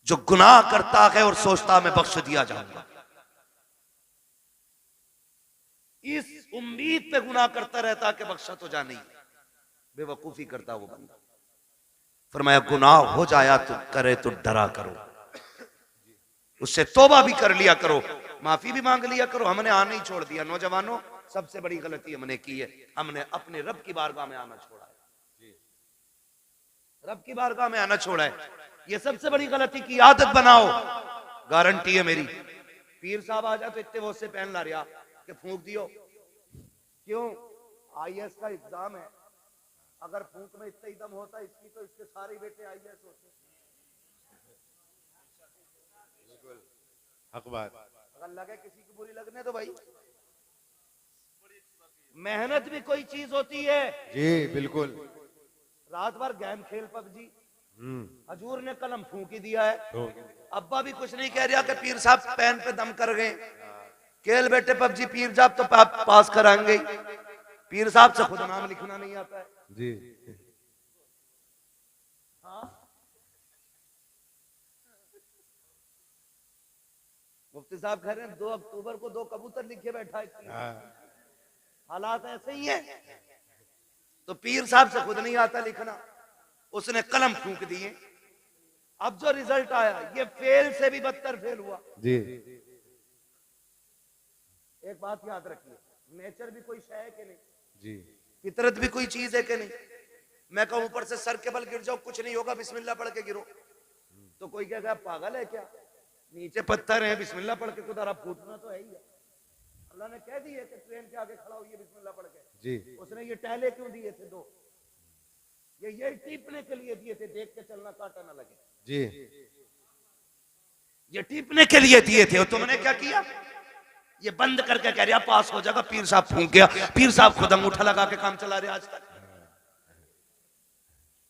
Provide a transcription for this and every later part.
जो गुनाह करता है और सोचता मैं बख्श दिया जाऊंगा, इस उम्मीद पे गुनाह करता रहता कि बख्शा तो जाने ही, बेवकूफी करता वो बंदा। फरमाया गुनाह हो जाया तो करे तो डरा करो, उससे तौबा भी कर लिया करो, माफी भी मांग लिया करो। हमने आना ही छोड़ दिया। नौजवानों, सबसे बड़ी गलती हमने की है, हमने अपने रब की बारगाह में आना छोड़ा है। रब की बारगाह में आना छोड़ा है, ये सबसे बड़ी गलती की आदत बनाओ। गारंटी है मेरी, पीर साहब आ जाए तो इतने वो से पहन ला रहा कि फूंक दियो। क्यों? आईएएस का एग्जाम है, अगर फूंक में इतना ही दम होता इसकी तो इसके सारे बेटे आईएएस होते। हक बात। अगर लगे किसी की बुरी लगने तो भाई, मेहनत भी कोई चीज होती है। जी बिल्कुल। रात भर गेम खेल पबजी, हजूर ने कलम फूंक ही दिया है। अब्बा भी कुछ नहीं कह रहा कि पीर साहब पेन पे दम कर गए, खेल बेटे पबजी, पीर साहब तो पास कराएंगे। पीर साहब से खुद नाम लिखना नहीं आता है जी। हाँ, मुफ्ती साहब कह रहे हैं 2 अक्टूबर को 2 कबूतर लिखे बैठा है। हालात ऐसे ही है। तो पीर साहब से खुद नहीं आता लिखना, उसने कलम फूंक दिए। अब जो रिजल्ट आया ये फेल से भी बदतर फेल हुआ जी। एक बात याद रखिए, नेचर भी कोई शय है कि नहीं, जी। फितरत भी कोई चीज है कि नहीं। मैं कहूं ऊपर से सर के बल गिर जाओ, कुछ नहीं होगा, बिस्मिल्लाह पढ़ के गिरो, तो कोई कहेगा पागल है क्या, नीचे पत्थर है, बिस्मिल्लाह पढ़ के खुदा फूटना तो है ही है। अल्लाह ने कह दिए कि ट्रेन के आगे खड़ा होइए बिस्मिल्लाह पढ़ के जी। उसने ये टहले क्यों दिए थे 2? ये टीपने के लिए दिए थे, देख के चलना कांटा ना लगे। जी। ये टीपने के लिए दिए थे, और तुमने क्या किया? ये बंद करके कह रहा पास हो जाएगा, पीर साहब फूंक गया, पीर साहब खुद अंगूठा लगा के काम चला रहे आज तक।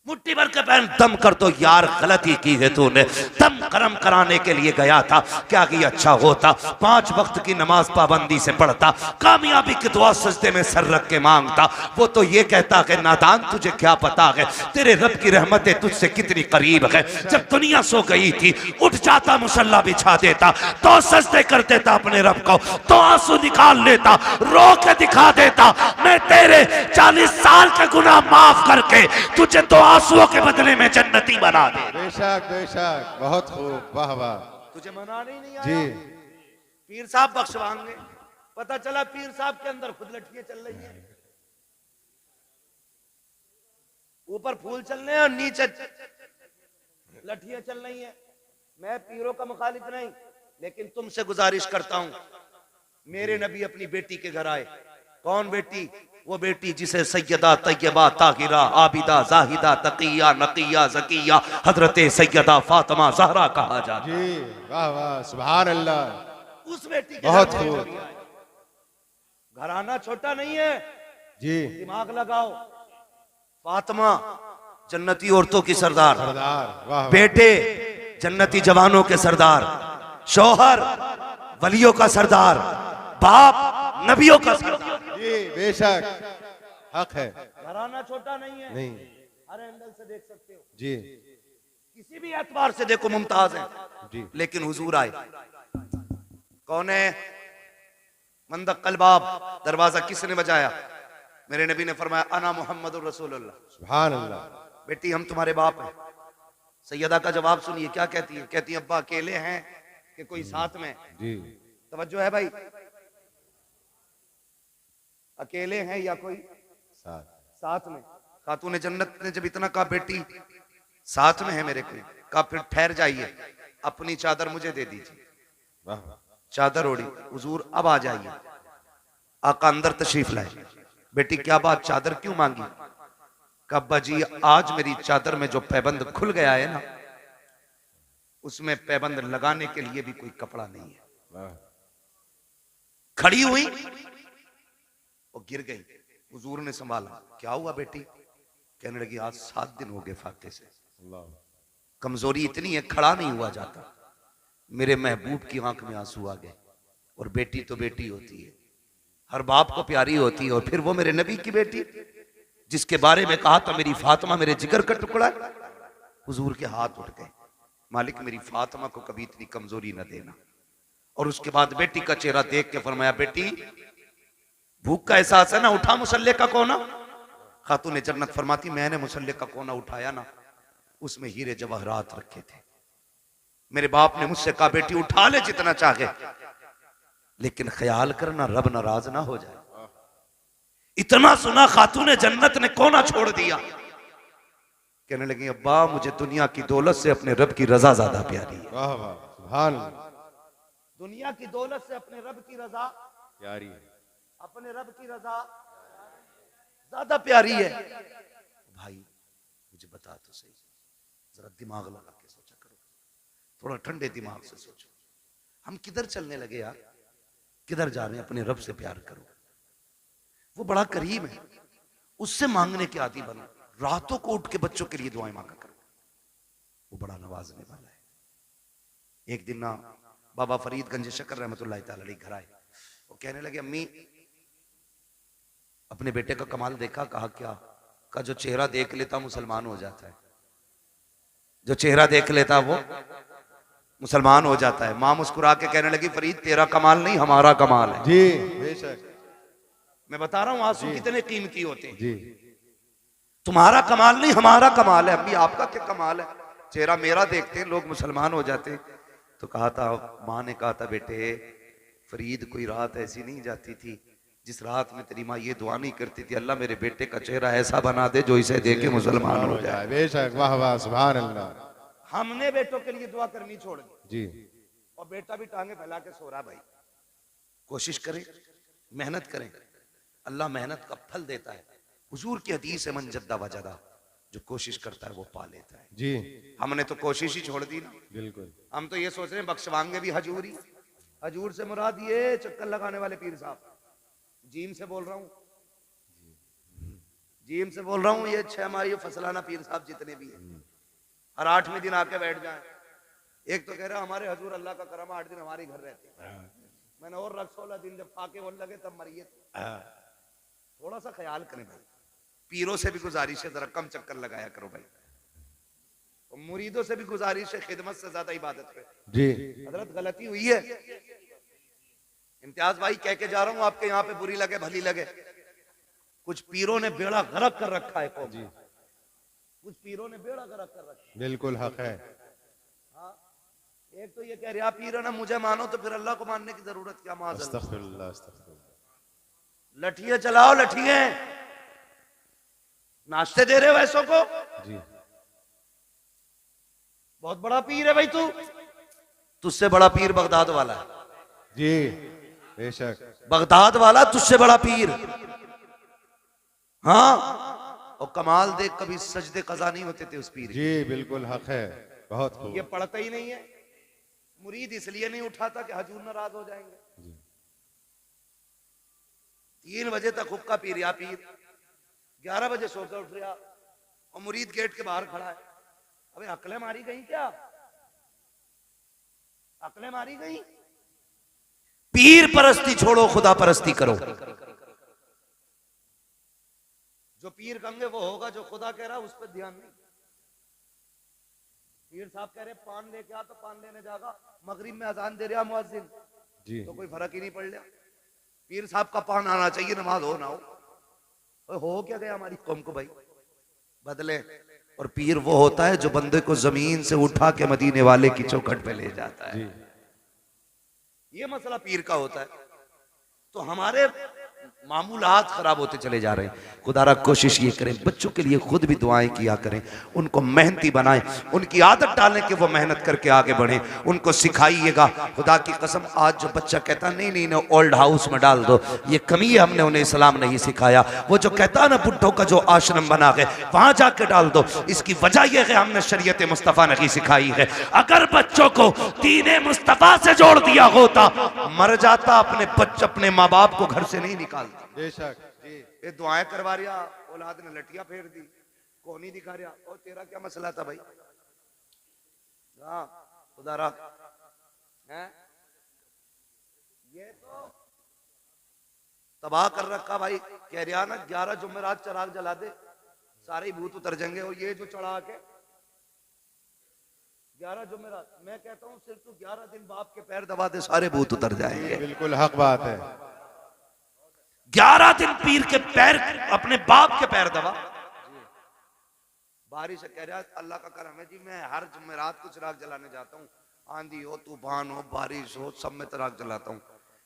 मुट्ठी भर के पहन दम कर, तो यार गलती की है तूने, दम करम कराने के लिए गया था, क्या कि अच्छा होता 5 वक्त की नमाज पाबंदी से पढ़ता, कामयाबी की दुआ सजदे में सर रख के मांगता। वो तो ये कहता है नादान तुझे क्या पता है तेरे रब की रहमतें तुझसे कितनी करीब है। जब दुनिया सो गई थी उठ जाता, मुसल्ला बिछा देता, तो सजदे कर देता अपने रब को, तो आंसू निकाल लेता, रो के दिखा देता मैं तेरे 40 साल के गुनाह माफ करके तुझे तो आंसुओं के बदले में जन्नती बना दे। बेशक बेशक, बहुत खूब, वाह वाह। तुझे मनाने ही नहीं आया जी। पीर साहब बख्शवाएंगे, पता चला पीर साहब के अंदर खुद लठियां चल रही हैं, ऊपर फूल चल रहे हैं और नीचे लठियां चल रही हैं। मैं पीरों का मुखालिफ नहीं, लेकिन तुमसे गुजारिश करता हूं, मेरे नबी अपनी बेटी के घर आए। कौन बेटी? वो बेटी जिसे सैयदा तैयबा ताहिरा आबिदा जाहिदा तकिया नकिया जकिया हजरत सैयदा फातिमा ज़हरा कहा जाता। जी वाह वाह, सुभान अल्लाह। उस बेटी के बहुत घर में खूब। नबी आए। घराना छोटा नहीं है, जी। दिमाग लगाओ। फातिमा जन्नती औरतों की सरदार, सरदार, वाह। बेटे जन्नती जवानों के सरदार, शौहर वलियों का सरदार, बाप नबियों का सरदार। जी बेशक, हक है। घराना छोटा नहीं है, नहीं। हर एंगल से देख सकते हो, जी। किसी भी एतबार से देखो मुमताज है। जी। लेकिन हुजूर आए, कौन है? मंदक कलबाब, दरवाजा किसने बजाया? मेरे नबी ने फरमाया अना मोहम्मद रसूलुल्लाह। सुभान अल्लाह। बेटी हम तुम्हारे बाप हैं। सैयदा का जवाब सुनिए, क्या कहती है? कहती है अब्बा अकेले हैं कि कोई साथ में? जी। तवज्जो है भाई, अकेले हैं या कोई साथ में? खातून जन्नत ने जब इतना कहा बेटी साथ में है मेरे कोई, कहा फिर ठहर जाइए, अपनी चादर मुझे दे दीजिए। वाह। चादर ओढ़ी, हुजूर अब आ जाइए। आका अंदर तशरीफ लाए। बेटी क्या बात, चादर क्यों मांगी? कहा अब्बा जी आज मेरी चादर में जो पैबंद खुल गया है ना, उसमें पैबंद लगाने के लिए भी कोई कपड़ा नहीं है। वाह। खड़ी हुई और गिर गई। हुजूर ने संभाला, क्या हुआ बेटी? कहने लगी आज 7 दिन हो गए फाके से, कमजोरी इतनी है खड़ा नहीं हुआ जाता। मेरे महबूब की आंख में आंसू आ गए। और बेटी तो बेटी होती है, हर बाप को प्यारी होती है, और फिर वो मेरे नबी की बेटी जिसके बारे में कहा था मेरी फातिमा मेरे जिगर का टुकड़ा। हुजूर के हाथ उठ गए। मालिक मेरी फातिमा को कभी इतनी कमजोरी न देना। और उसके बाद बेटी का चेहरा देख के फरमाया, बेटी भूख का एहसास है ना, उठा मुसल्ले का कोना। खातून जन्नत फरमाती, मैंने मुसल्ले का कोना उठाया ना, उसमें हीरे जवाहरात रखे थे। मेरे बाप ने मुझसे कहा, बेटी उठा ले जितना चाहे, लेकिन ख्याल करना रब नाराज ना हो जाए। इतना सुना खातून जन्नत ने कोना छोड़ दिया। कहने लगी, अब्बा मुझे दुनिया की दौलत से अपने रब की रजा ज्यादा प्यारी है। वाह वाह, सुभान अल्लाह। दुनिया की दौलत से अपने रब की रजा प्यारी है। अपने रब की रजा ज्यादा प्यारी है। भाई मुझे बता तो सही, जरा दिमाग लगा के सोचा करो, थोड़ा ठंडे दिमाग से सोचो, हम किधर चलने लगे यार, किधर जा रहे हैं? अपने रब से प्यार करो, वो बड़ा करीम है, उससे मांगने के आदी बनो। रातों को उठ के बच्चों के लिए दुआएं मांगा करो, वो बड़ा नवाजने वाला है। एक दिन ना बाबा फरीदगंज शक्कर रहमतुल्लाह तआला अलैह घर आए, वो कहने लगे, अम्मी अपने बेटे का कमाल देखा? कहा क्या? का जो चेहरा देख लेता मुसलमान हो जाता है, जो चेहरा देख लेता वो मुसलमान हो जाता है। मां मुस्कुरा के कहने लगी, फरीद तेरा कमाल नहीं हमारा कमाल है। जी बेशक। मैं बता रहा हूं आंसू कितने कीमती होते हैं। जी तुम्हारा कमाल नहीं हमारा कमाल है। अम्मी आपका क्या कमाल है? चेहरा मेरा देखते लोग मुसलमान हो जाते। तो कहा था, माँ ने कहा था, बेटे फरीद कोई रात ऐसी नहीं जाती थी जिस रात में तेरी माँ ये दुआ नहीं करती थी, अल्लाह मेरे बेटे का चेहरा ऐसा बना दे जो इसे देख के मुसलमान हो जाए। बेशक, वाह वाह, सुभान अल्लाह। हमने बेटों के लिए दुआ करनी छोड़ दी जी। और बेटा भी टांगे फैला के सो रहा। भाई कोशिश करें, मेहनत करें, अल्लाह मेहनत का फल देता है। हुजूर की हदीस है, मन जद्दा वजदा, जो कोशिश करता है वो पा लेता है। जी हमने तो कोशिश ही छोड़ दी ना। बिल्कुल। हम तो ये सोच रहे हैं बख्शवाएंगे भी हजूरी। हजूर से मुराद ये चक्कर लगाने वाले पीर साहब, जीम से बोल रहा हूँ, जीम से बोल रहा हूँ, ये 6 माह ये फसलाना पीर साहब जितने भी हैं, हर 8वें दिन आके बैठ जाए। एक तो कह रहा हमारे हजूर अल्लाह का करम 8 दिन हमारे घर रहते हैं। मैंने और रख 16 दिन जब फाके होने लगे तब मरिए। थोड़ा सा ख्याल करें भाई, पीरों से भी गुजारिश है जरा कम चक्कर लगाया करो भाई, और मुरीदों से भी गुजारिश है खिदमत से ज्यादा इबादत पे। जी हजरत गलती हुई है, इम्तियाज भाई कह के जा रहा हूं, आपके यहाँ पे बुरी लगे भली लगे, कुछ पीरों ने बेड़ा गर्क कर रखा है कौम, कुछ पीरों ने बेड़ा गर्क कर रखा है। बिल्कुल हक है। हाँ, एक तो ये कह रहा पीर ना मुझे मानो तो फिर अल्लाह को मानने की जरूरत क्या? माज़अल्लाह, अस्तगफिरुल्लाह, अस्तगफिरुल्लाह। लठिए चलाओ, लठिए नाश्ते दे रहे हो ऐसों को। जी बहुत बड़ा पीर है भाई तू, तुझसे बड़ा पीर बगदाद वाला है। जी बेशक। बगदाद वाला तुझसे बड़ा पीर। हाँ, और कमाल देख, कभी सजदे कज़ा नहीं होते थे उस पीर के। जी बिल्कुल हक है, बहुत खूब। ये पढ़ता ही नहीं है, मुरीद इसलिए नहीं उठाता कि हजूर नाराज हो जाएंगे। 3 बजे तक हुक्का पी रहा पीर, 11 बजे सोकर उठ रहा, और मुरीद गेट के बाहर खड़ा है। अबे अकलें मारी गई क्या? अकलें मारी गई? पीर परस्ती छोड़ो, खुदा परस्ती करो। जो पीर कहेंगे वो होगा, जो खुदा कह रहा है उस पर ध्यान नहीं। पीर साहब कह रहे पान लेके आ, तो पान लेने जाएगा, मगरिब में अजान दे रहा मुअज्जिन, जी तो कोई फर्क ही नहीं पड़ रहा। पीर साहब का पान आना चाहिए, नमाज हो ना हो क्या गया हमारी कौम को भाई, बदले। और पीर वो होता है जो बंदे को जमीन से उठा के मदीने वाले की चौखट पे ले जाता है। ये मसला पीर का होता है। तो हमारे मामूलात खराब होते चले जा रहे हैं। खुदारा कोशिश ये करें, बच्चों के लिए खुद भी दुआएं किया करें, उनको मेहनती बनाएं, उनकी आदत डालें कि वो मेहनत करके आगे बढ़ें, उनको सिखाइएगा। खुदा की कसम, आज जो बच्चा कहता नहीं नहीं ना ओल्ड हाउस में डाल दो, ये कमी है, हमने उन्हें इस्लाम नहीं सिखाया। वो जो कहता ना बुढ़ों का जो आश्रम बना है वहां जाके डाल दो, इसकी वजह यह है हमने शरीयत मुस्तफ़ा नहीं सिखाई है। अगर बच्चों को दीन मुस्तफ़ा से जोड़ दिया होता, मर जाता, अपने माँ बाप को घर से नहीं निकालता। बेशक। जी ये दुआएं करवा रहा, औलाद ने लटिया फेर दी, कौन ही दिखा रहा। और तेरा क्या मसला था भाई? हाँ खुदारा है, ये तो तबाह कर रखा भाई। कह रहा ना 11 जुमेरात चराग जला दे, सारे भूत उतर जाएंगे। और ये जो चढ़ा के 11 जुमेरात, मैं कहता हूँ सिर्फ तू 11 दिन बाप के पैर दबा दे, सारे भूत उतर जाएंगे। बिल्कुल हक बात है। 11 दिन पीर के पैर, अपने बाप के पैर दबा। बारिश कह रहा अल्लाह का करम है जी, मैं हर जुमेरात को चिराग जलाने जाता हूँ, आंधी हो तूफान हो बारिश हो सब में चिराग जलाता हूँ।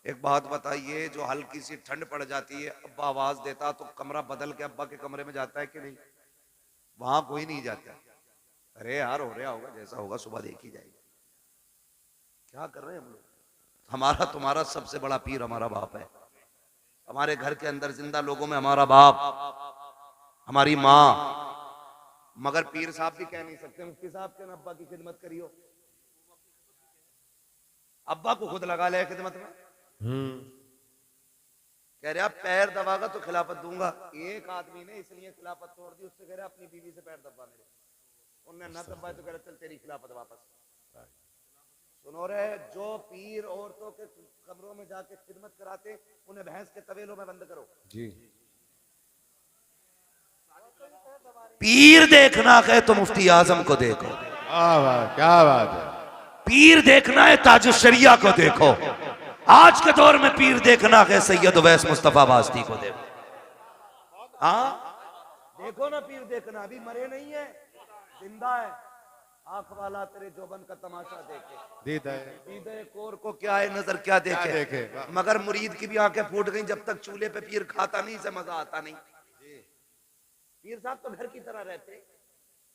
एक बात बताइए, जो हल्की सी ठंड पड़ जाती है, अब्बा आवाज देता तो कमरा बदल के अब्बा के कमरे में जाता है कि नहीं? वहां कोई नहीं जाता। अरे यार हो रहा होगा, जैसा होगा सुबह देखी जाएगी। क्या कर रहे हैं हम लोग? हमारा तुम्हारा सबसे बड़ा पीर हमारा बाप है। हमारे घर के अंदर जिंदा लोगों में हमारा बाप, हमारी माँ। मगर पीर साहब भी कह नहीं सकते मुफ्ती साहब के अब्बा की खिदमत करियो। अब्बा को खुद लगा ले खिदमत में। कह रहा पैर दबागा तो खिलाफत दूंगा। एक आदमी ने इसलिए खिलाफत तोड़ दी, उससे कह रहा अपनी बीवी से पैर दबा मेरे। उन्होंने ना दबाए तो कह रहा चल तेरी खिलाफत वापस। सुनो रे, जो पीर औरतों के कमरों में जाके खिदमत कराते, उन्हें भैंस के तवेलों में बंद करो जी। पीर देखना है तो मुफ्ती आजम को देखो। क्या बात है। पीर देखना है ताजुश शरिया को देखो। आज के दौर में पीर देखना है सैयद उवैस मुस्तफा वास्ती को देखो। हाँ देखो ना, पीर देखना, अभी मरे नहीं है, जिंदा है। आंख वाला तेरे जोबन का तमाशा देखे, दीदे कोर को क्या है नजर क्या देखे। मगर मुरीद की भी आंखें फूट गई, जब तक चूल्हे पे पीर खाता नहीं से मजा आता नहीं। पीर साहब तो घर की तरह रहते।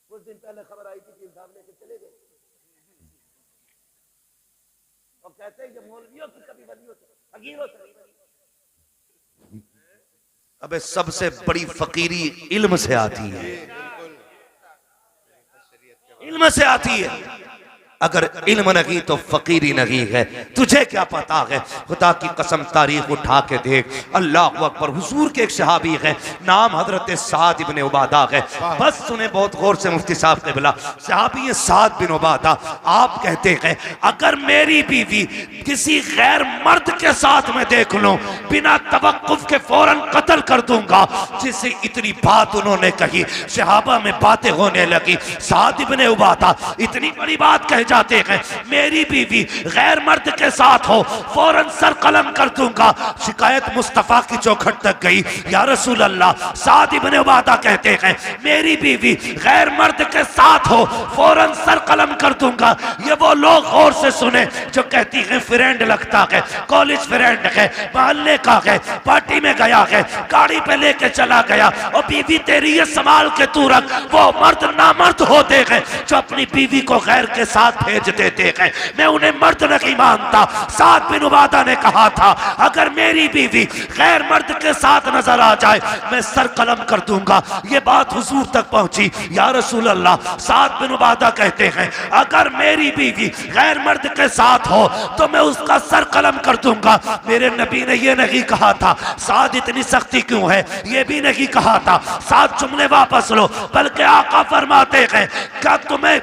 कुछ दिन पहले खबर आई थी पीर साहब लेके चले गए, और कहते हैं ये मौलवियों की कभी वलियों से फकीरों से नहीं। अबे सबसे बड़ी फकीरी इल्म से आती है, इल्म से आती है। अगर इल्म नहीं तो फकीरी नहीं है। तुझे क्या पता है? खुदा की कसम तारीख उठा के देख। अल्लाह अकबर। हुजूर के एक सहाबी है, नाम हजरत साद इब्ने उबादा है। बस सुने बहुत गौर से मुफ्ती साहब के बिला। सहाबी साद बिन उबादा, आप कहते हैं अगर मेरी बीवी किसी गैर मर्द के साथ में देख लूं, बिना तवक्कुफ के फौरन कत्ल कर दूंगा। जिससे इतनी बात उन्होंने कही, सहाबा में बातें होने लगी। साद इब्ने उबादा इतनी बड़ी बात कह जाते हैं, मेरी बीवी गैर मर्द के साथ हो फौरन सर कलम कर दूंगा। शिकायत मुस्तफा की चौखट तक गई। या रसूल अल्लाह, साद इब्ने उबादा कहते हैं मेरी बीवी गैर मर्द के साथ हो फौरन सर कलम कर दूंगा। ये वो लोग गौर से सुने जो कहती है फ्रेंड लगता है, कॉलेज फ्रेंड है, मोहल्ले का है, पार्टी में गया है, गाड़ी पे लेके चला गया, और बीवी तेरी ये संभाल के तू रख। वो मर्द नामर्द होते हैं जो अपनी बीवी को गैर के साथ भेज देते हैं, मैं उन्हें मर्द नहीं मानता। साद बिन उबादा ने कहा था अगर मेरी बीवी गैर मर्द के साथ नजर आ जाए मैं सर कलम कर दूंगा। ये बात हुजूर तक पहुंची। या रसूल अल्लाह, साद बिन उबादा कहते हैं अगर मेरी बीवी गैर मर्द के साथ हो तो मैं उसका सर कलम कर दूंगा। मेरे नबी ने ये नहीं कहा था साद इतनी सख्ती क्यों है, ये भी नहीं कहा था। साद जुमले वापस लो, बल्कि आका फरमाते हैं क्या तुम्हें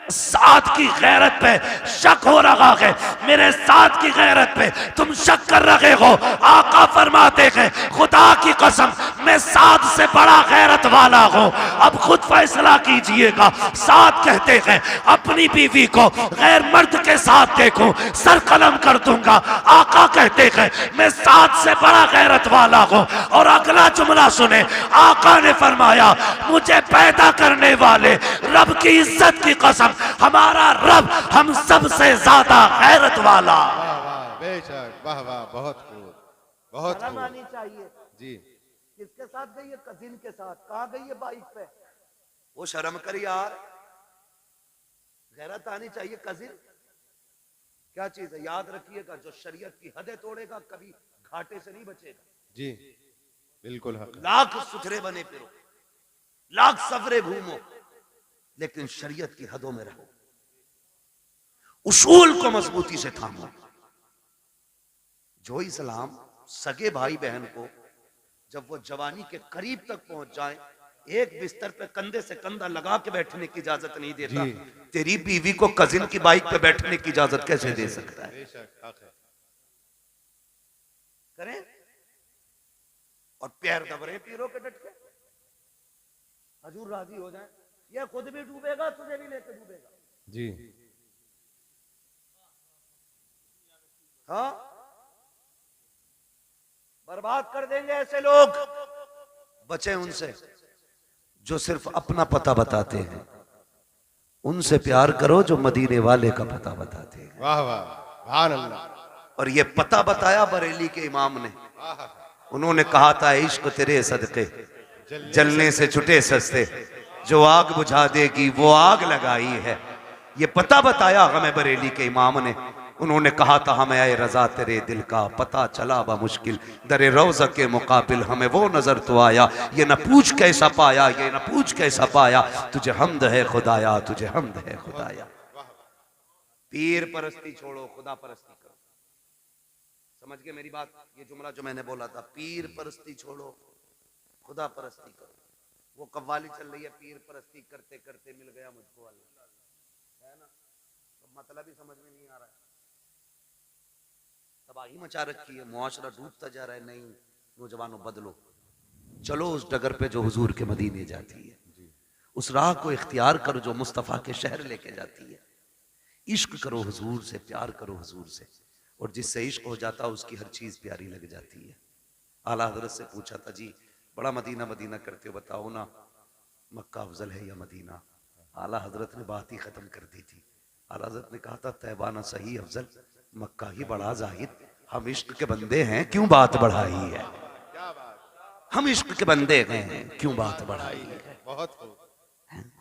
साद की गैरत पे शक हो रहा है? मेरे साद की गैरत पे तुम शक कर रहे हो? आका फरमाते हैं खुदा की कसम मैं साद से बड़ा गैरत वाला हूं। अब खुद फैसला कीजिएगा। साद कहते हैं अपनी बीवी को गैर मर्द के साथ देखूं सर कलम कर दूंगा। आका कहते हैं मैं साद से बड़ा गैरत वाला हूं। और अगला जुमला सुने, आका ने फरमाया मुझे पैदा करने वाले रब की इज्जत की कसम हमारा रब हम सब से ज्यादा गैरत वाला। बेशक, वाह वाह, बहुत खूब, बहुत खूब। आनी चाहिए जी। किसके साथ गई है? कजिन के साथ। कहाँ गई है? बाइक पे। वो शर्म कर यार, गैरत आनी चाहिए। कजिन क्या चीज है? याद रखिएगा जो शरीयत की हदें तोड़ेगा कभी घाटे से नहीं बचेगा। जी बिल्कुल हक। लाख सुथरे बने फिरो, लाख सफरे घूमो, लेकिन शरीयत की हदों में रहो, उसूल को मजबूती से थामो। जो इस्लाम सगे भाई बहन को जब वो जवानी के करीब तक पहुंच जाए एक बिस्तर पे कंधे से कंधा लगा के बैठने की इजाजत नहीं देता, तेरी बीवी को कजिन की बाइक पे बैठने की इजाजत कैसे दे सकता है? करें और पैर दब रहे पीरों के डट के, हजूर राजी हो जाए, ये खुद भी डूबेगा तुझे भी लेके डूबेगा। जी। हाँ, बर्बाद कर देंगे ऐसे लोग। बचे उनसे जो सिर्फ अपना पता बताते हैं, उनसे प्यार करो जो मदीने वाले का पता बताते हैं। वाह वाह, सुभान अल्लाह। और ये पता बताया बरेली के इमाम ने। उन्होंने कहा था इश्क तेरे सदके जलने से छुटे सस्ते, जो आग बुझा देगी वो आग लगाई है। ये पता बताया हमें बरेली के इमाम ने। उन्होंने कहा था हमें आए रजा तेरे दिल का पता चला बा मुश्किल, दरे रोज़ा के मुकाबिल हमें वो नजर तो आया। ये न पूछ कैसा पाया, ये न पूछ कैसा पाया, तुझे हमद है खुदाया, तुझे हमद है खुदाया। पीर परस्ती छोड़ो, खुदा परस्ती करो। समझ गए मेरी बात? ये जुमला जो मैंने बोला था, पीर परस्ती छोड़ो, खुदा परस्ती करो। वो कव्वाली चल रही है, पीर परस्ती करते करते मिल गया मुझको अल्लाह, है ना? तो मतलब ही समझ में नहीं आ रहा है। तबाही मचा रखी है, मुआशरा डूबता जा रहा है। नहीं नौजवानों, बदलो, चलो उस डगर पे जो हुजूर के मदीने जाती है, उस राह को इख्तियार करो जो मुस्तफ़ा के शहर लेके जाती है। इश्क करो हुजूर से, प्यार करो हुजूर से, और जिससे इश्क हो जाता उसकी हर चीज प्यारी लग जाती है। आला हजरत से पूछा था, जी बड़ा मदीना मदीना करते हो, बताओ ना मक्का अफजल है या मदीना? आला हजरत ने बात ही खत्म कर दी थी। आला हजरत ने कहा था तैबा ना सही अफजल, मक्का ही बड़ा जाहिद। हम इश्क के बंदे हैं, क्यों बात बढ़ाई है? हम इश्क के बंदे हैं, क्यों बात बढ़ाई है? बहुत खूब।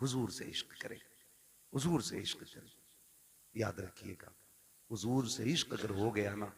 हुजूर से इश्क करें, हुजूर से इश्क करें। याद रखिएगा, हुजूर से इश्क अगर हो गया ना,